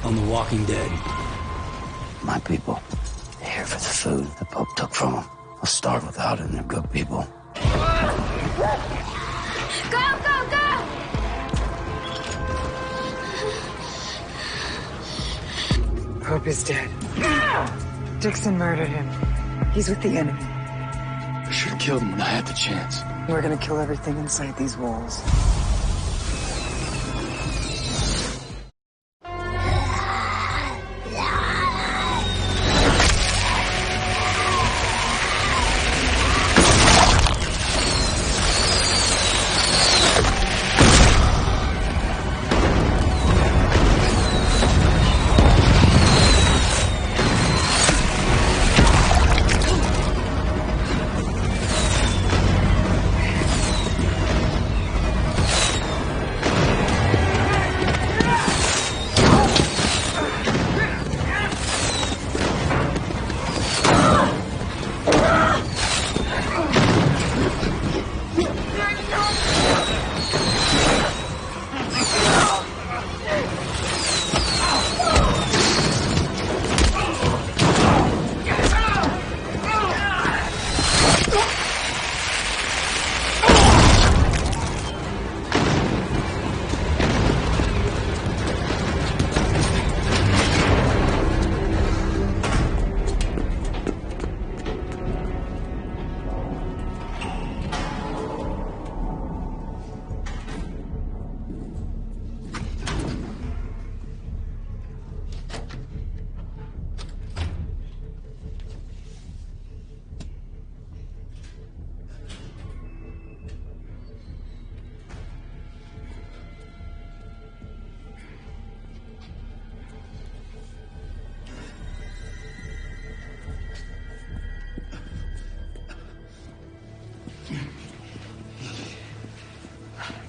on The Walking Dead. My people, they're here for the food the Pope took from them. They'll starve without it, and they're good people. Go, go, go! Pope is dead. Dixon murdered him. He's with the enemy. I should have killed him when I had the chance. We're gonna kill everything inside these walls.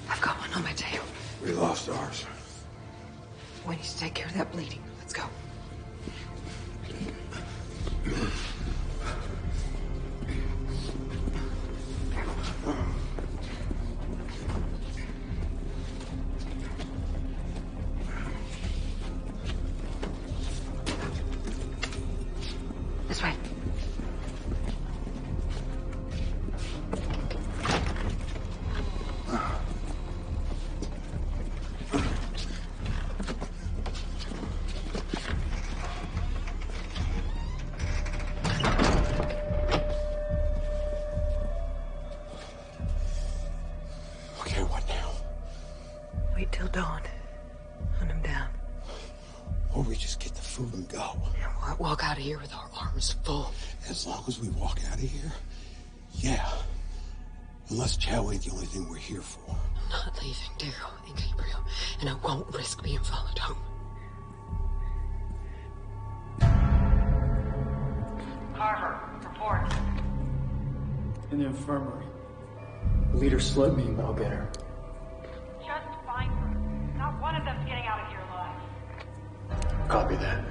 I've got one on my tail. We lost ours. We need to take care of that bleeding. Let's go. This way. Okay, what now? Wait till dawn. Hunt him down. Or we just get the food and go. And we'll walk out of here with our arms full. As long as we walk out of here, yeah. Unless Chow ain't the only thing we're here for. I'm not leaving Daryl and Gabriel, and I won't risk being followed home. Carver, report. In the infirmary. The leader slugged me, but I'll get her. Just find her. Not one of them's getting out of here alive. Copy that.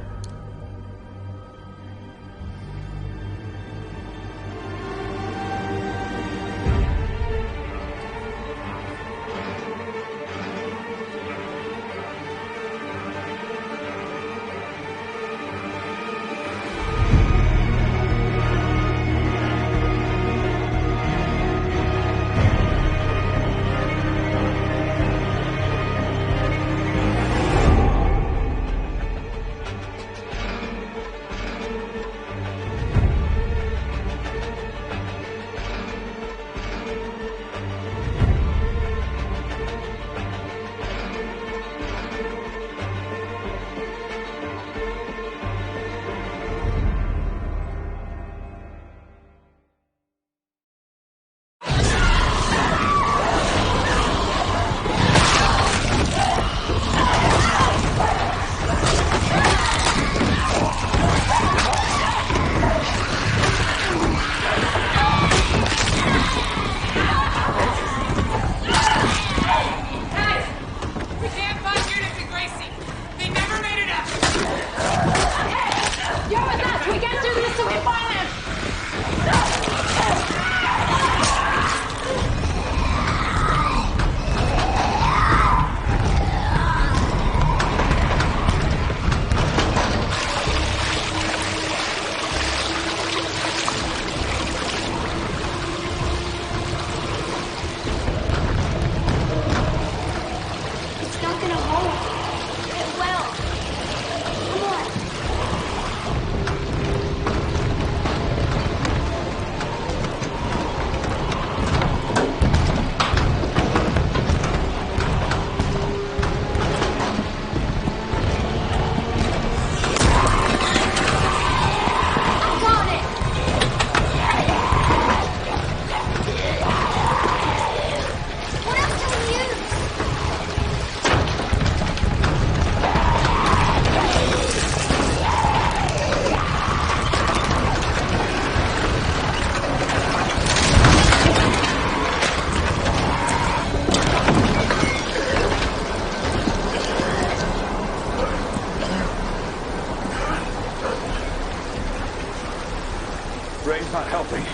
It's not helping.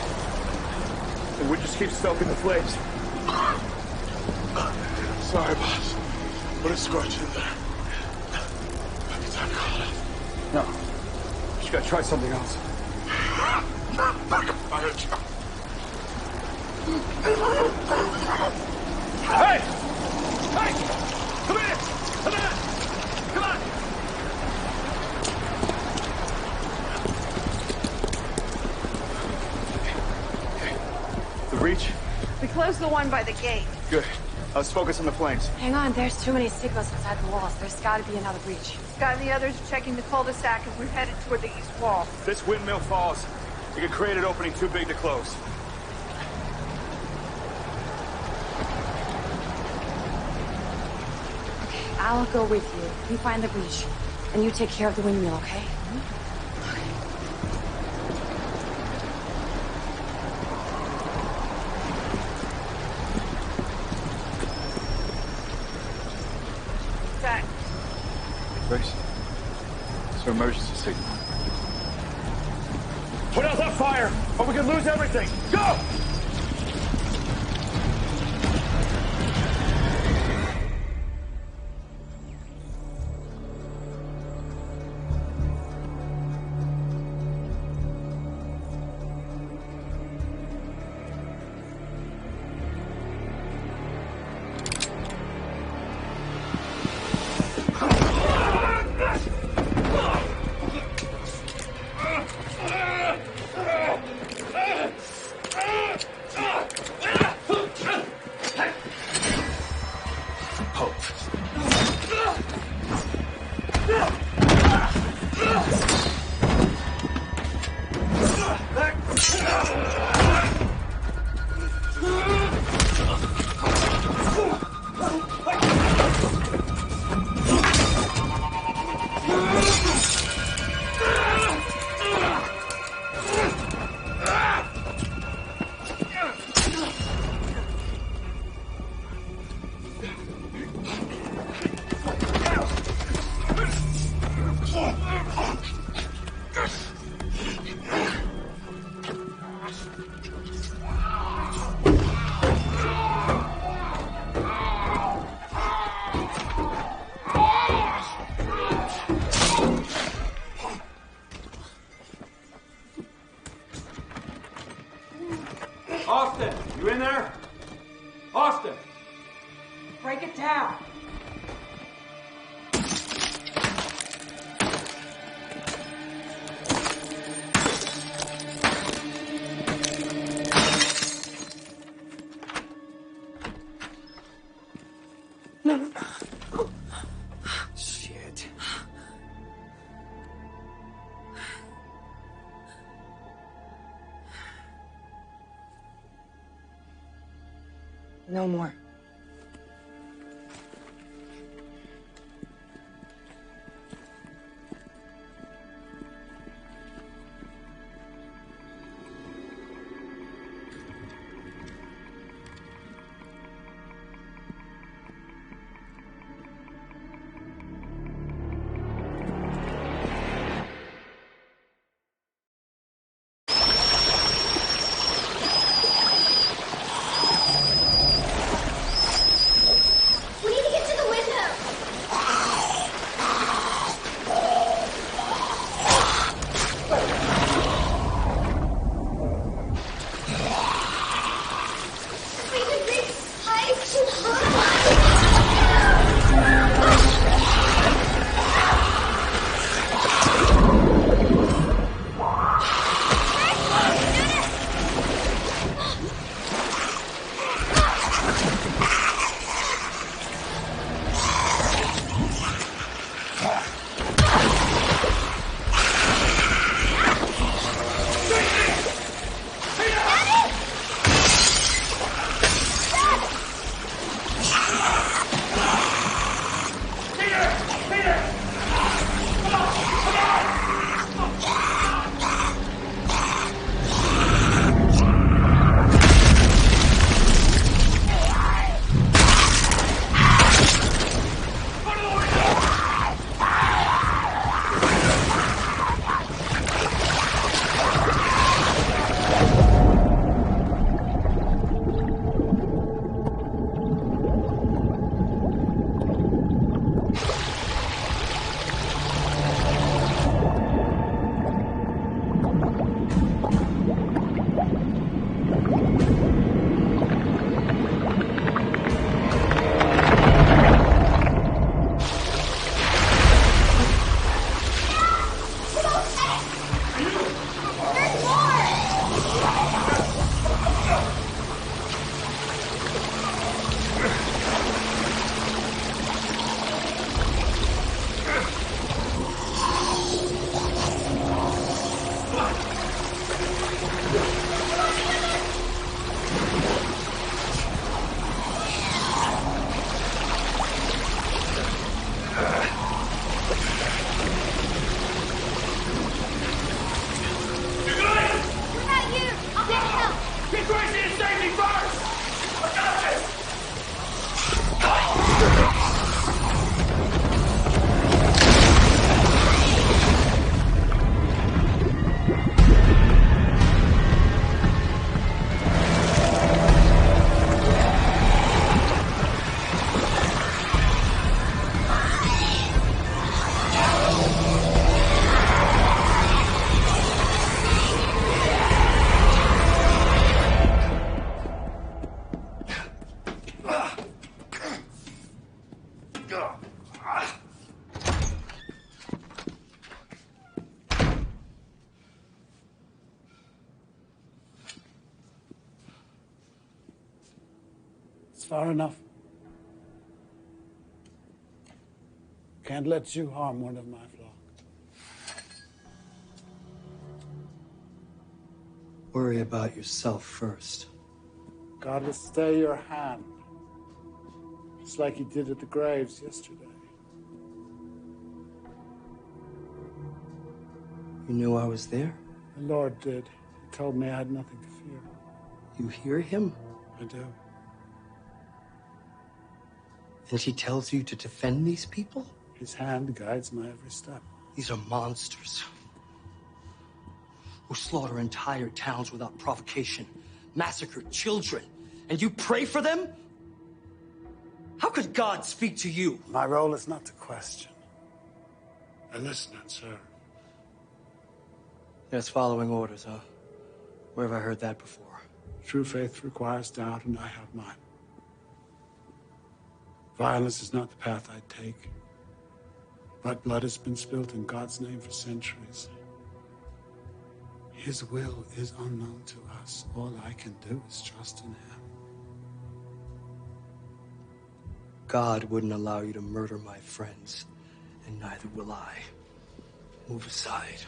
And we just keep stoking the flames. Sorry, boss. But it's scorching in there. Maybe time to call it. No. You gotta try something else. Like a fire truck. Hey! Hey! Come here! Come on! Come on! Okay. The reach? We closed the one by the gate. Good. Let's focus on the flames. Hang on, there's too many signals inside the walls. There's gotta be another breach. Scott and the others are checking the cul-de-sac and we're headed toward the east wall. If this windmill falls, we could create an opening too big to close. Okay, I'll go with you. You find the breach. And you take care of the windmill, okay? Zach, Grace, it's an emergency signal. Put out that fire, or we could lose everything. Go! Austin, you in there? Austin! Break it down. Shit. No more. far enough. Can't let you harm one of my flock. Worry about yourself first. God will stay your hand, just like he did at the graves yesterday. You knew I was there? The Lord did. He told me I had nothing to fear. You hear him? I do. And he tells you to defend these people? His hand guides my every step. These are monsters who slaughter entire towns without provocation, massacre children, and you pray for them? How could God speak to you? My role is not to question. I listen and serve. That's following orders, huh? Where have I heard that before? True faith requires doubt, and I have mine. Violence is not the path I'd take. But blood has been spilled in God's name for centuries. His will is unknown to us. All I can do is trust in him. God wouldn't allow you to murder my friends, and neither will I. Move aside.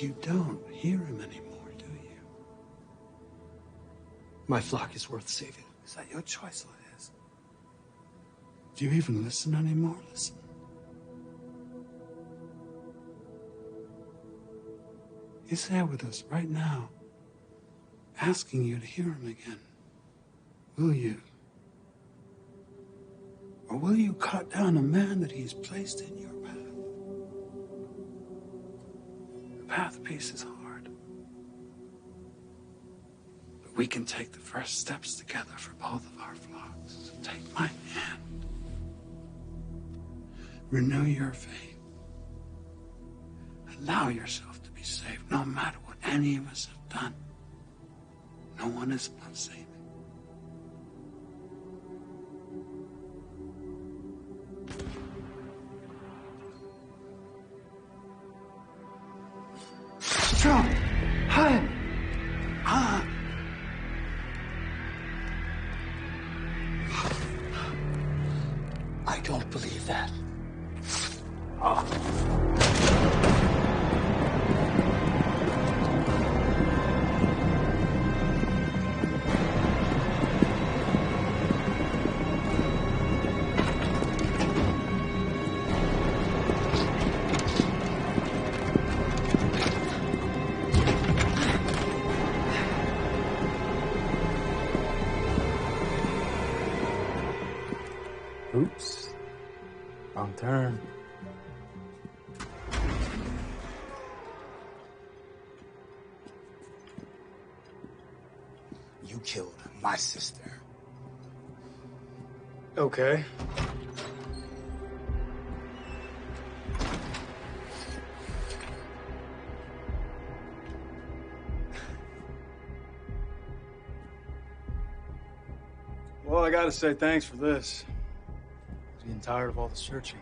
You don't hear him anymore, do you? My flock is worth saving. Is that your choice, Liz? Do you even listen anymore? Listen. He's there with us right now, asking you to hear him again. Will you? Or will you cut down a man that he's placed in your path? The path of peace is hard. But we can take the first steps together for both of our flocks. So take my hand. Renew your faith. Allow yourself to be saved, no matter what any of us have done. No one is above saving. Strong. High. Ah. I don't believe that. Oops. Wrong turn. You killed my sister. Okay. Well, I gotta say thanks for this. I'm getting tired of all the searching.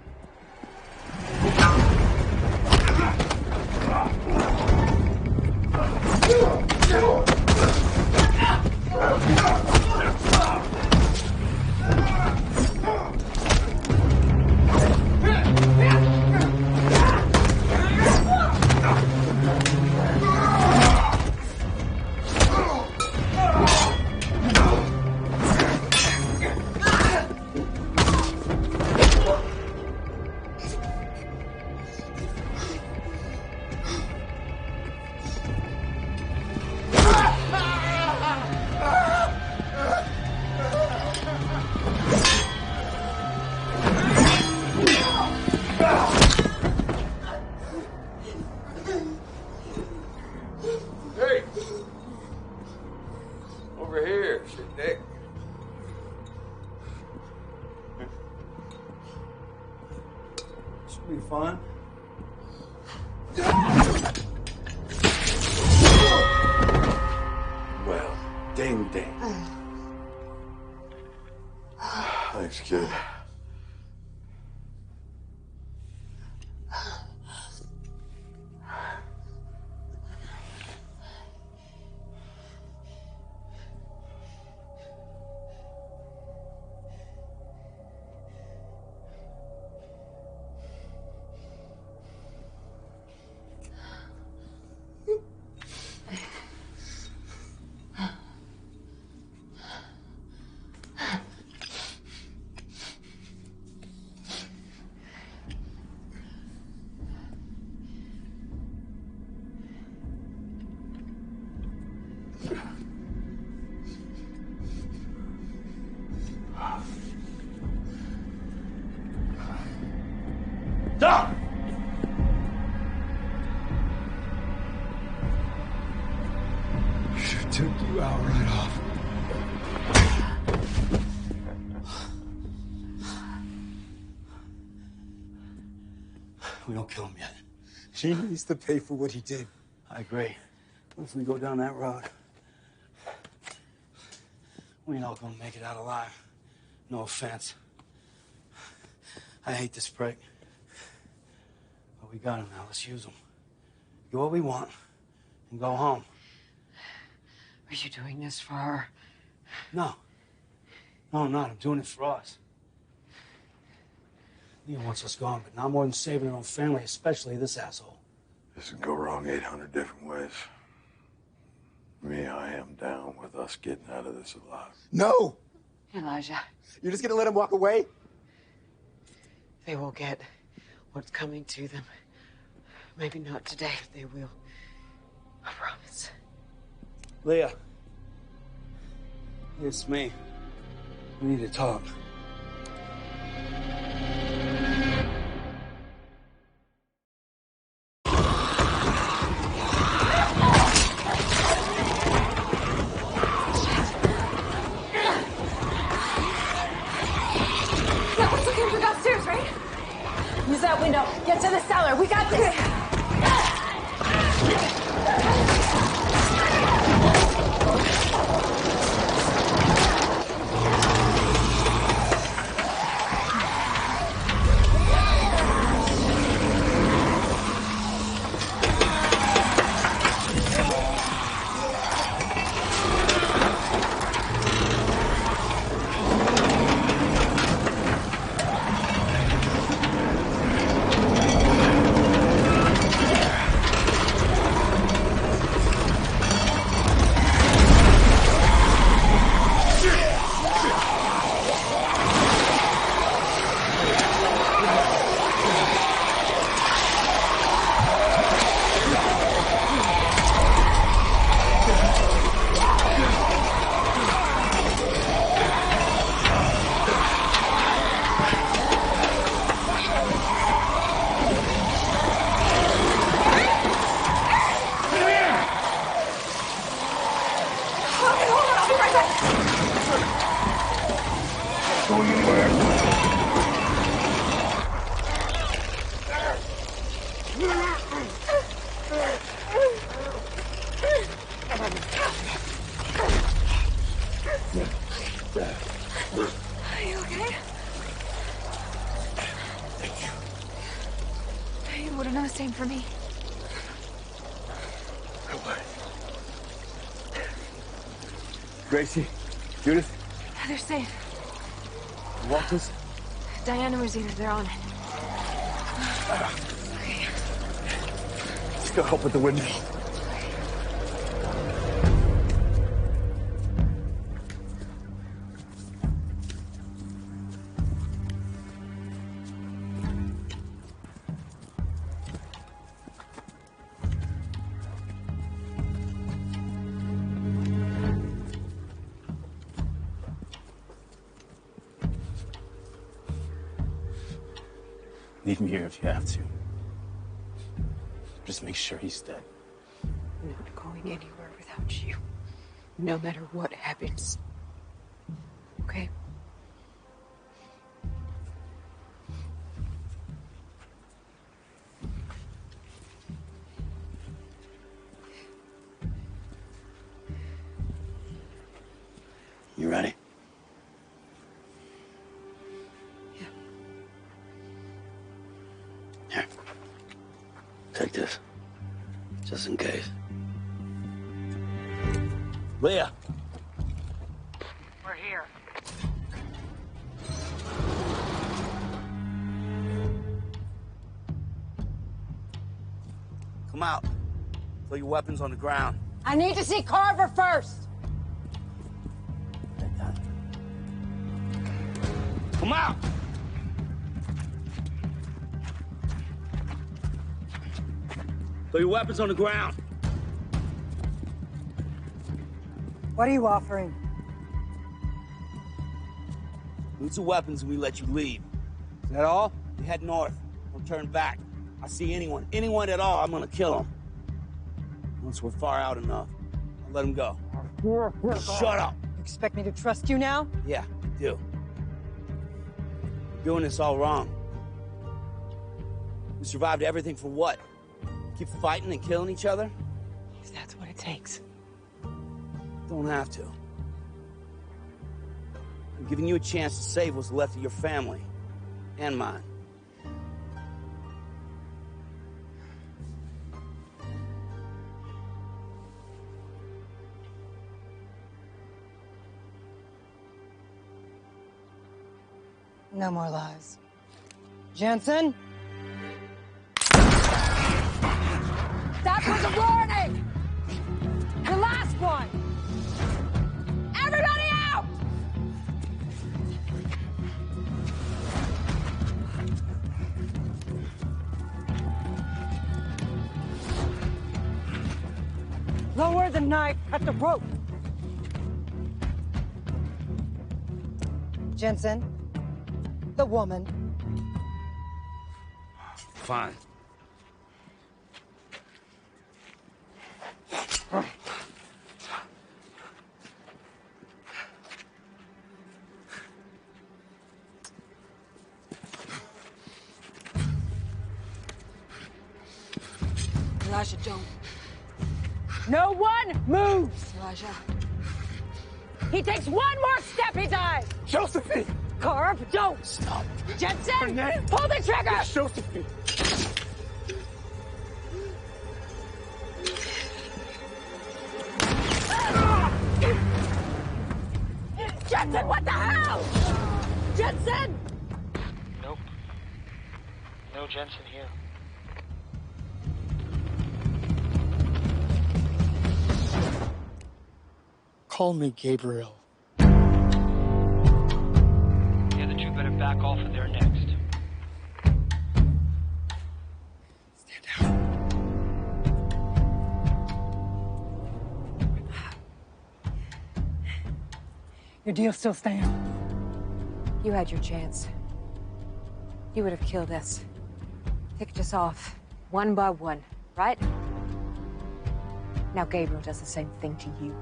Hey! Over here, shit dick. Should be fun. Well, ding ding. Thanks, kid. Doc! Should took you out right off. We don't kill him yet. He needs to pay for what he did. I agree. What if we go down that road? We ain't all gonna make it out alive. No offense. I hate this prick. But we got him now. Let's use him. Get what we want and go home. Are you doing this for her? No. No, I'm not. I'm doing it for us. Leah wants us gone, but not more than saving her own family, especially this asshole. This can go wrong 800 different ways. Me, I am down with us getting out of this alive. No! Elijah, You're just gonna let him walk away? they will get what's coming to them. Maybe not today, but they will. I promise. Leah. It's me. We need to talk. Yeah, let's look into downstairs, right? Use that window. Get to the cellar. We got this. Are you okay? You would have done the same for me. Gracie, Judith, They're safe. Walters. Diana Rosita, they're on it. Just go help with the window. Leave me here if you have to. Just make sure he's dead. I'm not going anywhere without you. No matter what happens. Okay? You ready? Just in case. Leah! We're here. Come out. Throw your weapons on the ground. I need to see Carver first. Come out! Throw your weapons on the ground. What are you offering? Need some weapons and we let you leave. Is that all? You head north. Don't turn back. I see anyone at all, I'm gonna kill them. Once we're far out enough, I'll let them go. Shut up! You expect me to trust you now? Yeah, you do. You're doing this all wrong. We survived everything for what? Keep fighting and killing each other? If that's what it takes. Don't have to. I'm giving you a chance to save what's left of your family. And mine. No more lies. Jensen? That was a warning! The last one! Everybody out! Lower the knife at the rope. Jensen, the woman. Fine. Elijah, don't. No one moves! Elijah. He takes one more step, he dies! Josephine! Carve, don't! Stop. Jensen, name? pull the trigger! Yes, Josephine! Jensen, what the hell? Jensen! Nope. No Jensen here. Call me Gabriel. The other two better back off or they're next. Your deal still stands. You had your chance. You would have killed us. Picked us off, one by one, right? Now Gabriel does the same thing to you.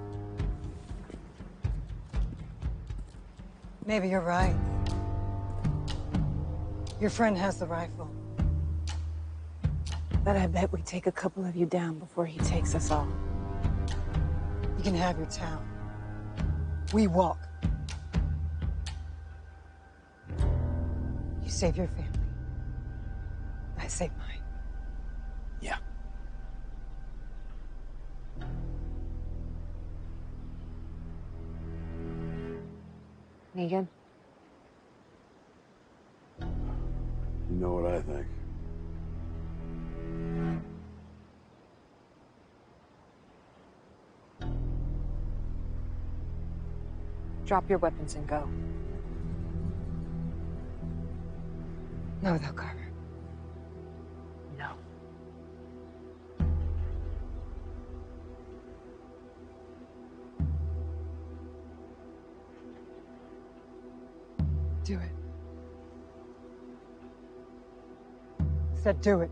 Maybe you're right. Your friend has the rifle. But I bet we take a couple of you down before he takes us all. You can have your town. We walk. You save your family. I save mine. Yeah. Negan? You know what I think. Drop your weapons and go. No, though, Carver. No. Do it. Said do it.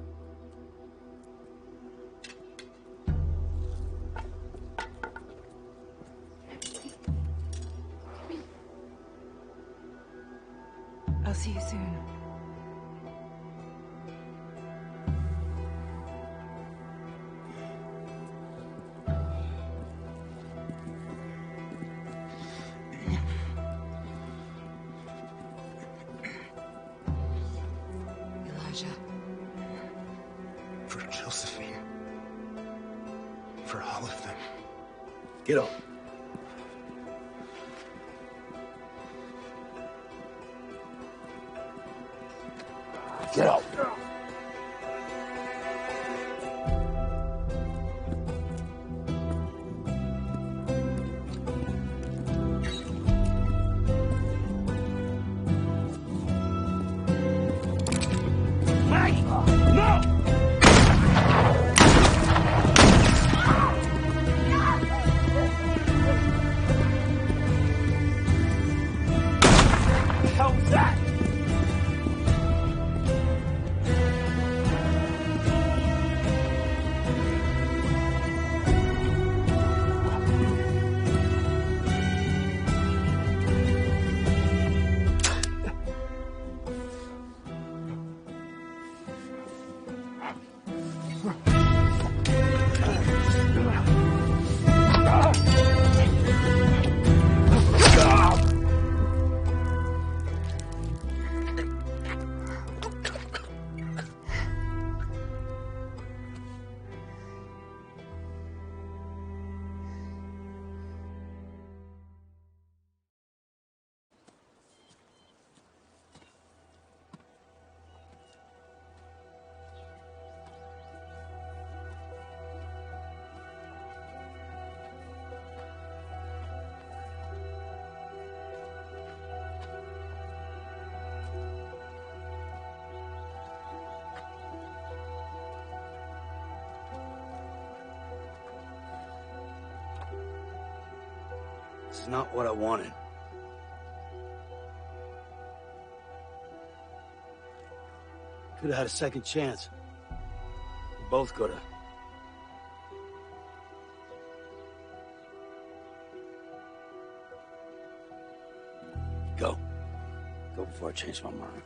I'll see you soon. For Josephine. for all of them. Get up. Get up. This is not what I wanted. Could have had a second chance. We both could have. Go. Go before I change my mind.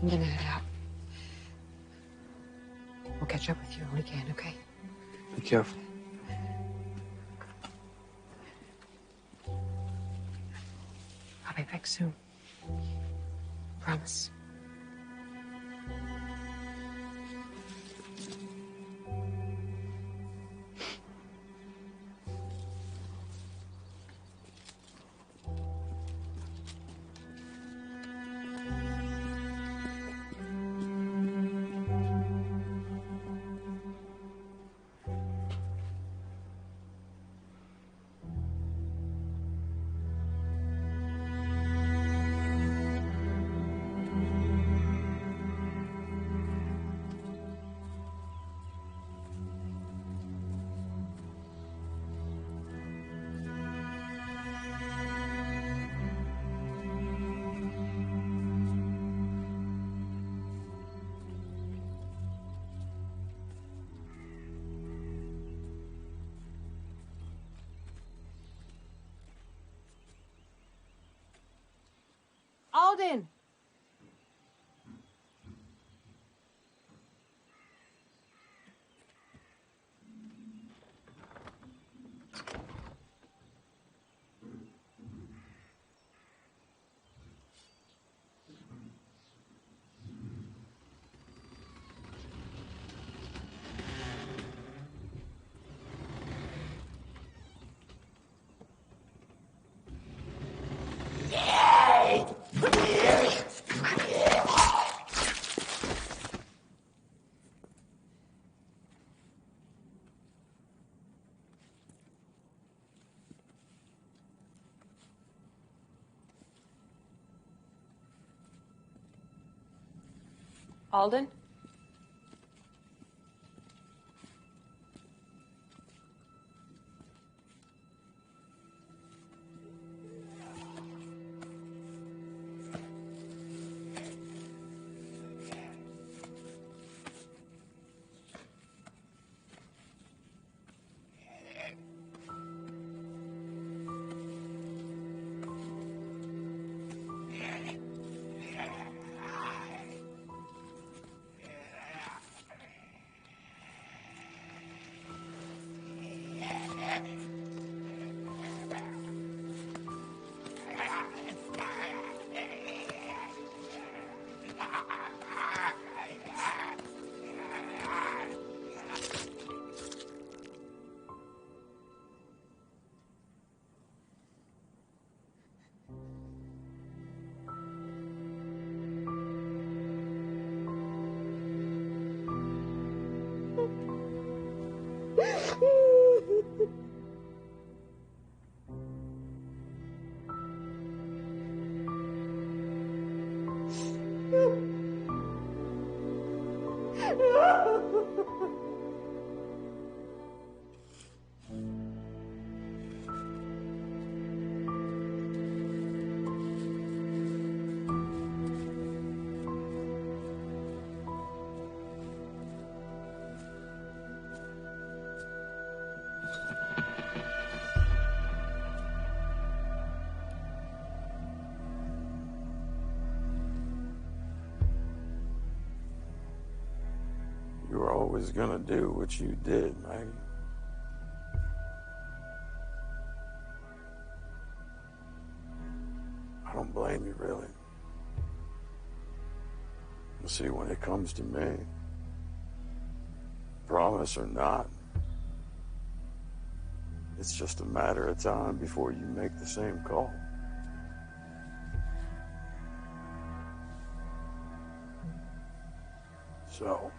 I'm gonna head out. We'll catch up with you when we can, okay? Be careful. I'll be back soon. Promise. Alden! Alden? You were always gonna do what you did, Maggie. I don't blame you, really. You see, when it comes to me, promise or not, it's just a matter of time before you make the same call. So,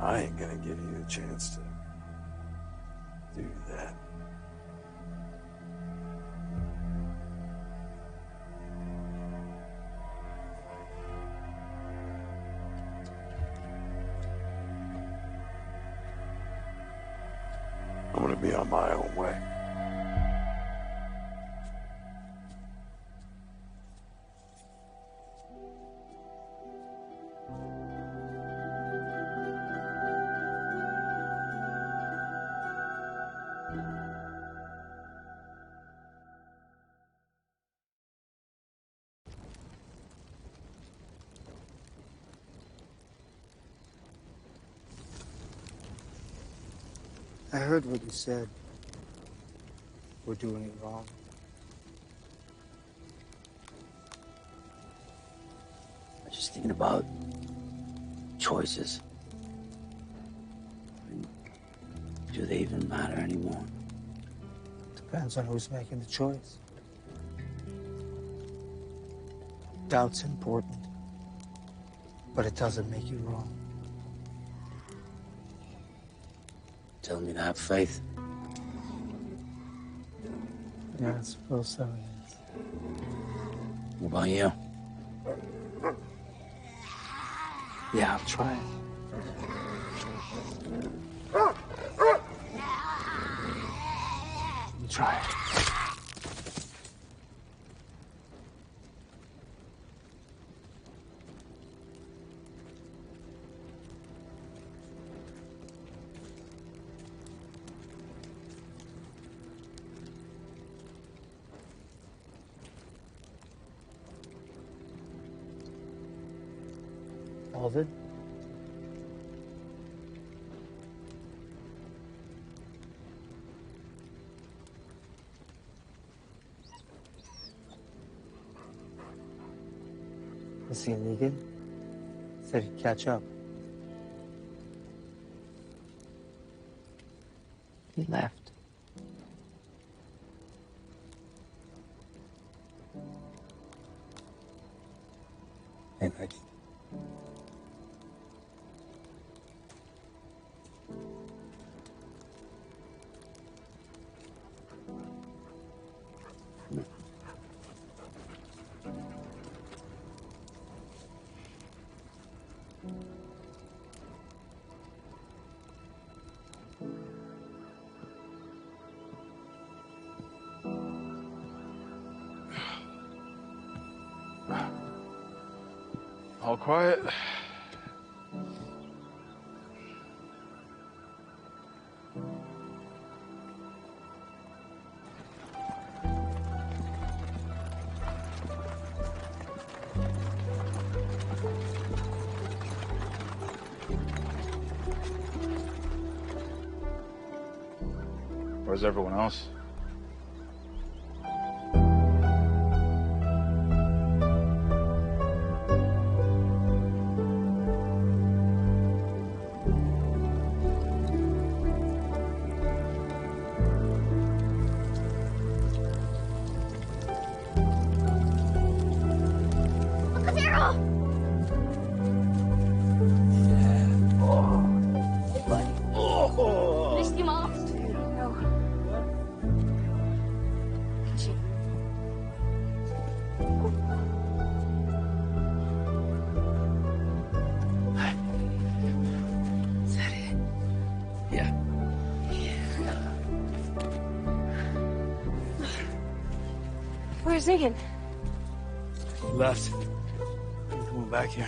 I ain't gonna give you a chance to do that. I'm gonna be on my own way. I heard what you said. We're doing it wrong. I'm just thinking about choices. I mean, do they even matter anymore? Depends on who's making the choice. Doubt's important, but it doesn't make you wrong. Tell me to have faith. Yeah, I suppose so, yes. What about you? Yeah, I'll try. You try it. Alden? Is he Negan? Said he'd catch up. He left. Hey, Maggie. All quiet? Where's everyone else? Where's Ian? He left. Come on back here.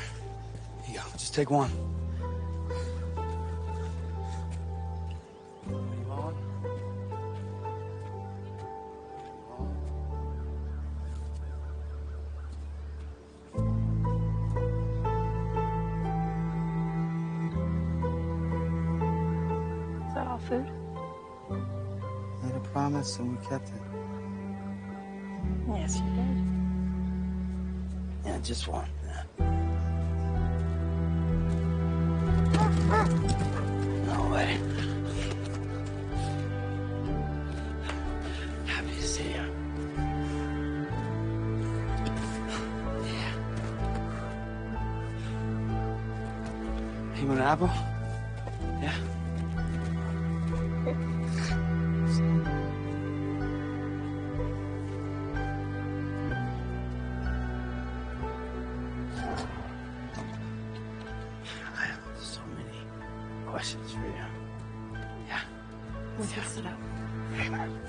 Here you go. Just take one. Is that all food? Made a promise and we kept it. Yes, you did. Yeah, just one. Yeah. No way. Happy to see you. Yeah. You want an apple? Yeah. I have so many questions for you. Yeah. Let's fix it up. Hey, man.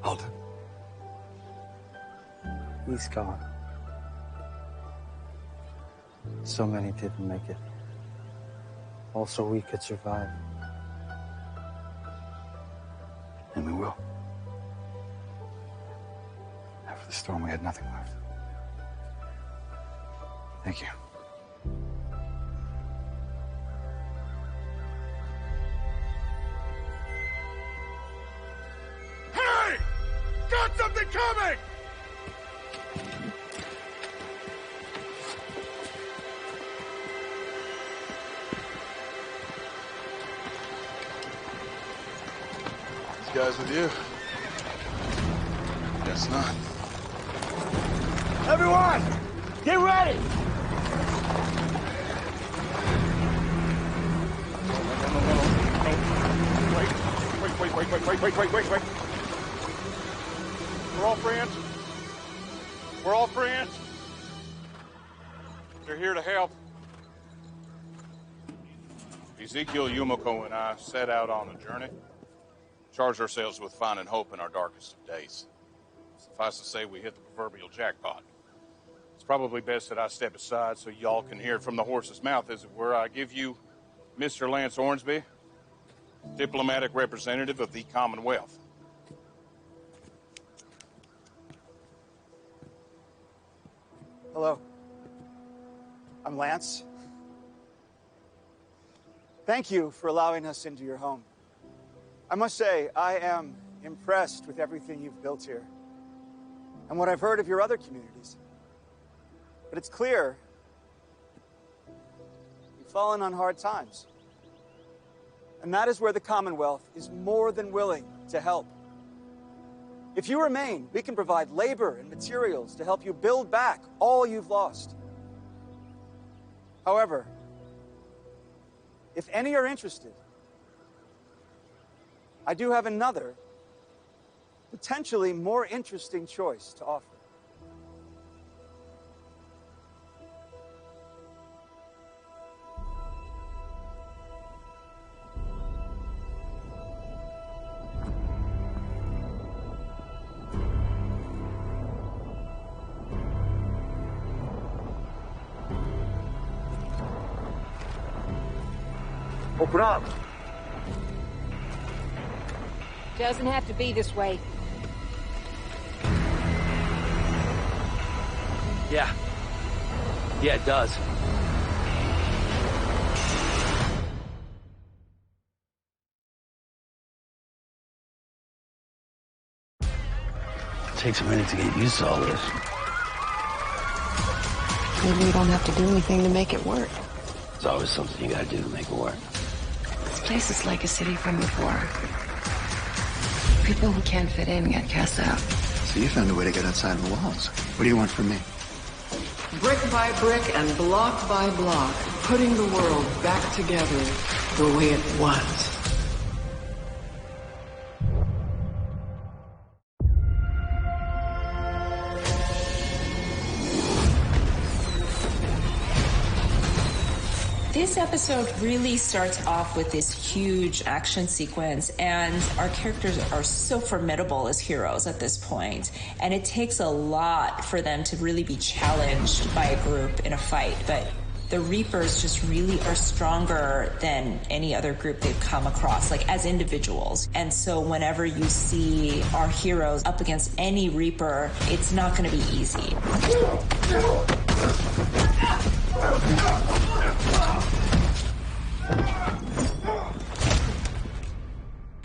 Alden. He's gone. So many didn't make it. Also, we could survive. And we will. After the storm, we had nothing left. Thank you. Hey! Got something coming! These guys with you? Guess not. Everyone, get ready! Wait. We're all friends. We're all friends. They're here to help. Ezekiel, Yumiko, and I set out on a journey. Charged ourselves with finding hope in our darkest of days. Suffice to say, we hit the proverbial jackpot. It's probably best that I step aside so y'all can hear it from the horse's mouth, as it were. I give you Mr. Lance Ormsby, diplomatic representative of the Commonwealth. Hello. I'm Lance. Thank you for allowing us into your home. I must say, I am impressed with everything you've built here and what I've heard of your other communities. But it's clear you've fallen on hard times. And that is where the Commonwealth is more than willing to help. If you remain, we can provide labor and materials to help you build back all you've lost. However, if any are interested, I do have another, potentially more interesting choice to offer. Open up. Doesn't have to be this way. Yeah, it does. It takes a minute to get used to all this. Maybe you don't have to do anything to make it work. There's always something you gotta do to make it work. This place is like a city from before. People who can't fit in get cast out. So you found a way to get outside the walls. What do you want from me? Brick by brick and block by block, putting the world back together the way it was. This episode really starts off with this huge action sequence, and our characters are so formidable as heroes at this point, and it takes a lot for them to really be challenged by a group in a fight, but the Reapers just really are stronger than any other group they've come across, like as individuals. And so whenever you see our heroes up against any Reaper, it's not going to be easy.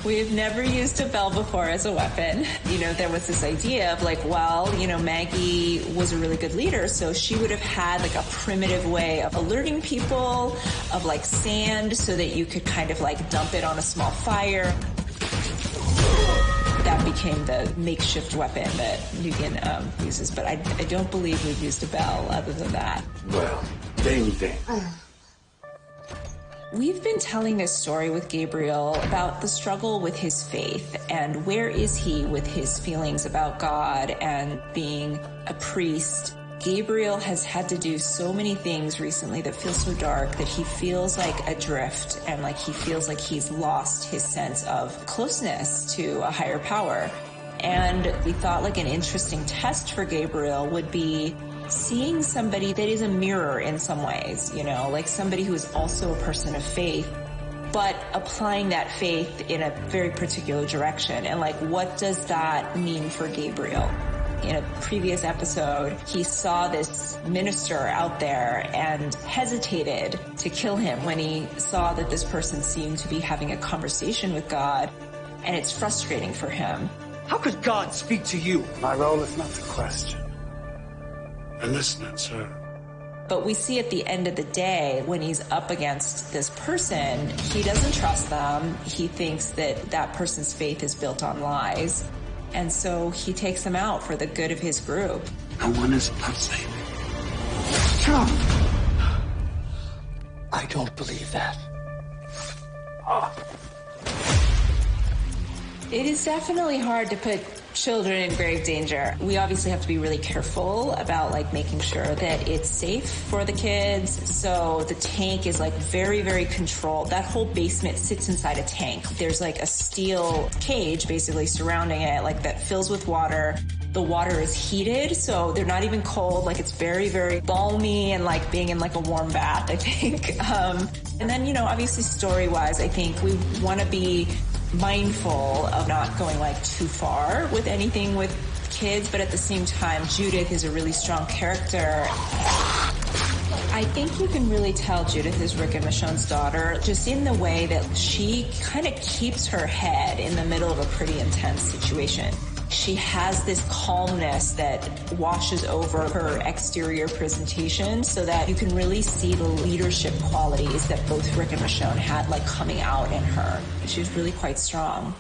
We've never used a bell before as a weapon. You know, there was this idea of like, well, you know, Maggie was a really good leader, so she would have had like a primitive way of alerting people, of like sand, so that you could kind of like dump it on a small fire. That became the makeshift weapon that Negan uses, but I don't believe we've used a bell other than that. Well, dang. We've been telling this story with Gabriel about the struggle with his faith and where is he with his feelings about God and being a priest. Gabriel has had to do so many things recently that feel so dark that he feels like adrift and like he feels like he's lost his sense of closeness to a higher power. And we thought like an interesting test for Gabriel would be seeing somebody that is a mirror in some ways, you know, like somebody who is also a person of faith, but applying that faith in a very particular direction. And like, what does that mean for Gabriel? In a previous episode, he saw this minister out there and hesitated to kill him when he saw that this person seemed to be having a conversation with God, and it's frustrating for him. How could God speak to you? My role is not to question. A listener, sir. But we see at the end of the day, when he's up against this person, he doesn't trust them. He thinks that that person's faith is built on lies. And so he takes them out for the good of his group. No one is above Satan. I don't believe that. It is definitely hard to put children in grave danger. We obviously have to be really careful about like making sure that it's safe for the kids. So the tank is like very, very controlled. That whole basement sits inside a tank. There's like a steel cage basically surrounding it, like that fills with water. The water is heated, so they're not even cold. Like it's very, very balmy and like being in like a warm bath, I think. And then, you know, obviously story-wise, I think we want to be mindful of not going like too far with anything with kids, but at the same time, Judith is a really strong character. I think you can really tell Judith is Rick and Michonne's daughter just in the way that she kind of keeps her head in the middle of a pretty intense situation. She has this calmness that washes over her exterior presentation so that you can really see the leadership qualities that both Rick and Michonne had like coming out in her. She's really quite strong.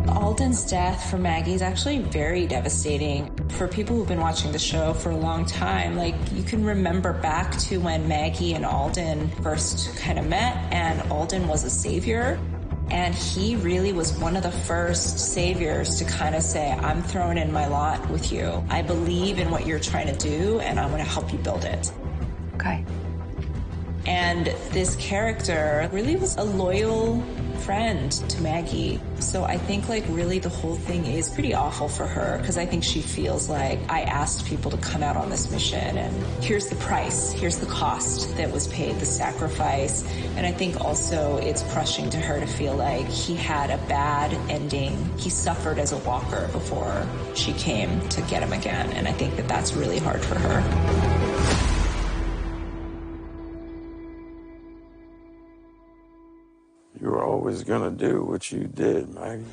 Alden's death for Maggie is actually very devastating. For people who've been watching the show for a long time, like you can remember back to when Maggie and Alden first kind of met, and Alden was a savior. And he really was one of the first saviors to kind of say, I'm throwing in my lot with you. I believe in what you're trying to do, and I'm going to help you build it. Okay. And this character really was a loyal friend to Maggie. So I think like really the whole thing is pretty awful for her, because I think she feels like I asked people to come out on this mission and here's the price, here's the cost that was paid, the sacrifice. And I think also it's crushing to her to feel like he had a bad ending. He suffered as a walker before she came to get him again. And I think that that's really hard for her. You were always gonna do what you did, Maggie.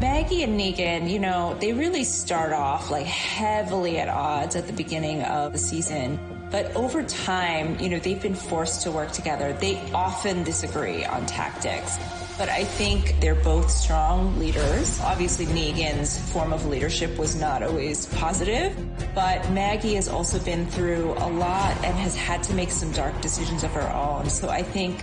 Maggie and Negan, you know, they really start off like heavily at odds at the beginning of the season. But over time, you know, they've been forced to work together. They often disagree on tactics. But I think they're both strong leaders. Obviously, Negan's form of leadership was not always positive, but Maggie has also been through a lot and has had to make some dark decisions of her own. So I think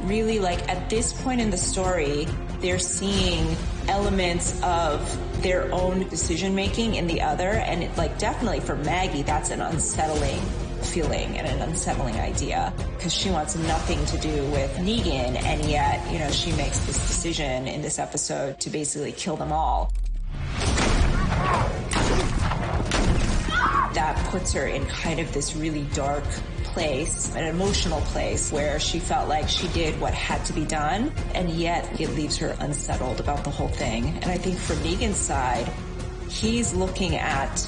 really like at this point in the story, they're seeing elements of their own decision making in the other. And it, like definitely for Maggie, that's an unsettling feeling and an unsettling idea, because she wants nothing to do with Negan, and yet, you know, she makes this decision in this episode to basically kill them all. That puts her in kind of this really dark place, an emotional place, where she felt like she did what had to be done, and yet it leaves her unsettled about the whole thing. And I think for Negan's side, he's looking at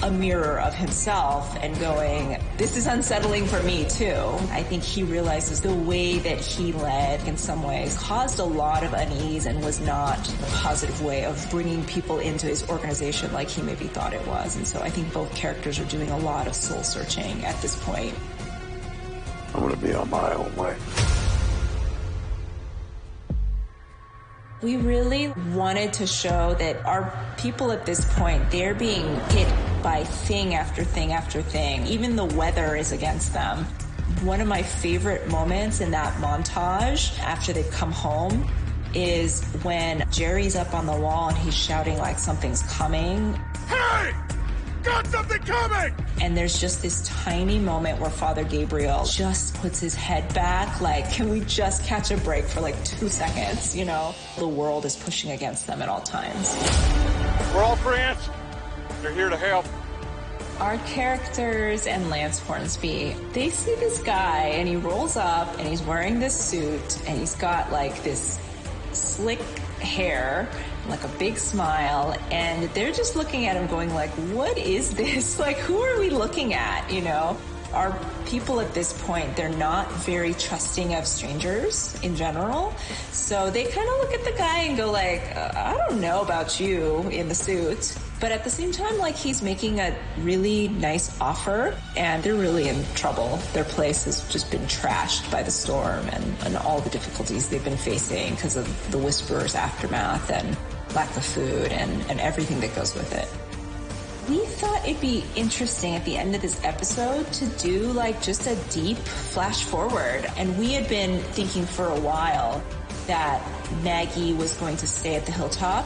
a mirror of himself and going, this is unsettling for me too. I think he realizes the way that he led in some ways caused a lot of unease and was not a positive way of bringing people into his organization like he maybe thought it was. And so I think both characters are doing a lot of soul searching at this point. I'm gonna be on my own way. We really wanted to show that our people at this point, they're being hit by thing after thing after thing. Even the weather is against them. One of my favorite moments in that montage after they've come home is when Jerry's up on the wall and he's shouting like something's coming. Hey! Got something coming! And there's just this tiny moment where Father Gabriel just puts his head back, like, can we just catch a break for like 2 seconds, you know? The world is pushing against them at all times. We're all friends. They're here to help. Our characters and Lance Hornsby, they see this guy and he rolls up and he's wearing this suit and he's got like this slick hair, like a big smile, and they're just looking at him going like, what is this? Like, who are we looking at, you know? Our people at this point, they're not very trusting of strangers in general. So they kind of look at the guy and go like, I don't know about you in the suit. But at the same time, like, he's making a really nice offer and they're really in trouble. Their place has just been trashed by the storm and all the difficulties they've been facing because of the Whisperer's aftermath and lack of food and everything that goes with it. We thought it'd be interesting at the end of this episode to do like just a deep flash forward. And we had been thinking for a while that Maggie was going to stay at the hilltop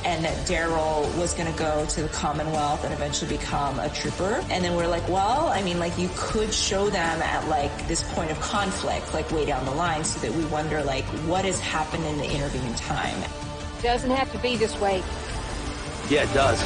and that Daryl was going to go to the Commonwealth and eventually become a trooper. And then we're like, well, I mean, like, you could show them at like this point of conflict, like way down the line, so that we wonder like what has happened in the intervening time. Doesn't have to be this way. Yeah, it does.